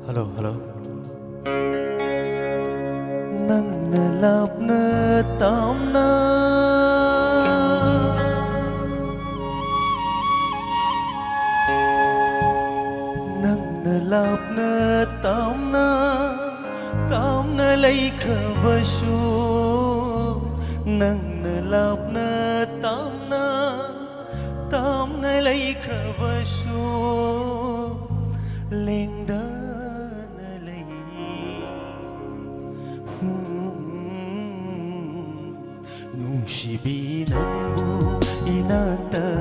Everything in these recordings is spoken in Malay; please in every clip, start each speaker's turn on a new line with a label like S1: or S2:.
S1: Hello, hello. Nang nalap na tam na Nang nalap na tam na lay krabasyo Nang nalap na tam na lay krabasyo Lengda na lay Nung sibinang mo inagdalay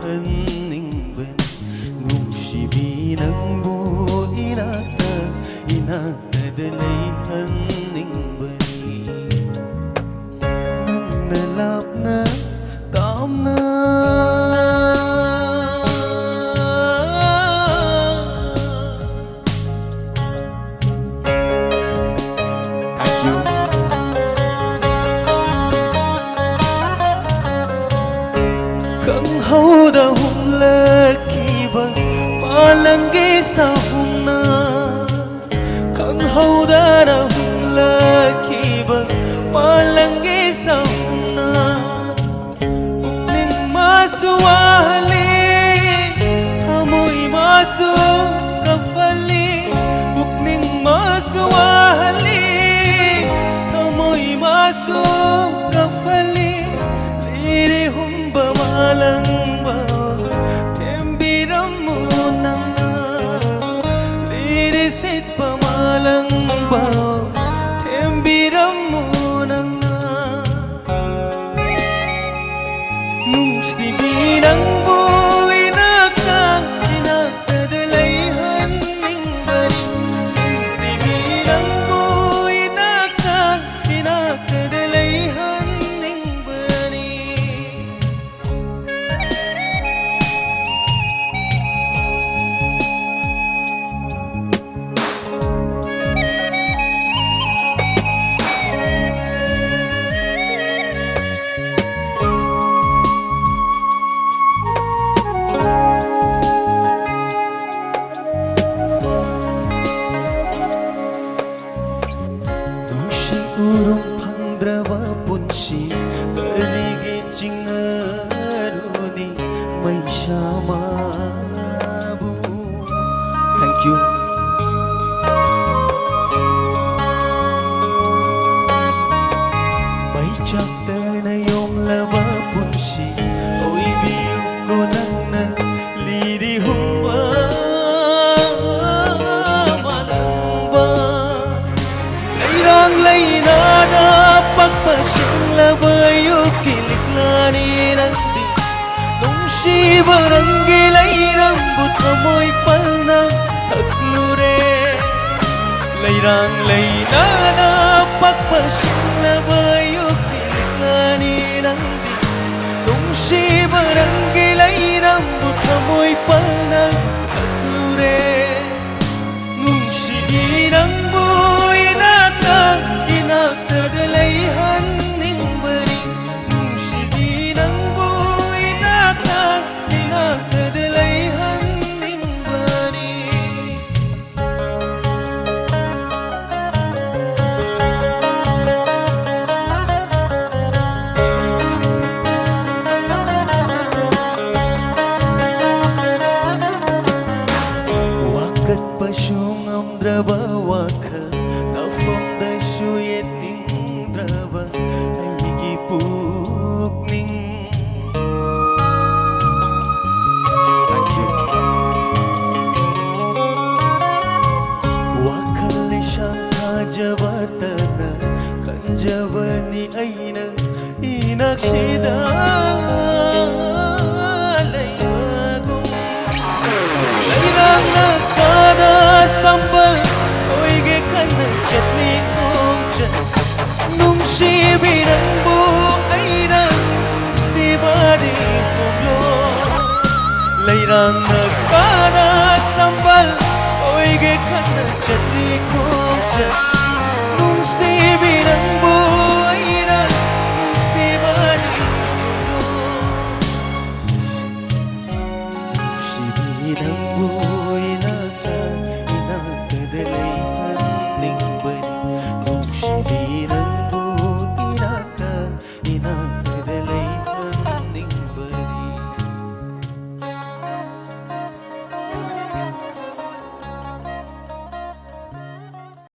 S1: haning Nung sibinang mo inagdalay haning Nang nalap na tam na Kang hau da hum laki ba palangge sa hum na Kang hau da hum laki ba palangge sa hum na Ukning masuwali amoy masu kafali Ukning masuwali amoy masu kafali Liri hum malang ba tembiram mo nang dirisit pa malang ba tembiram mo nang nung sibinang buhay inagdalay haning bari nung sibinang buhay inagdalay haning bari Urong pangdrawa punsi Paligid ngaruni May siyamabu Thank you. May chakta na yung laba punsi Oy biyong ko nang naliri humba Pagpasyang labayo kiliklani nanti Nung si baranggilay rambut amoy palna taglure Layrang laynana pagpasyang labayo kiliklani nanti Nung si baranggilay rambut amoy palna taglure Nung si inang buhay inagdalay haning bari Nung sibinang buhay inagdalay haning bari Wakat pasyong amdraba wakat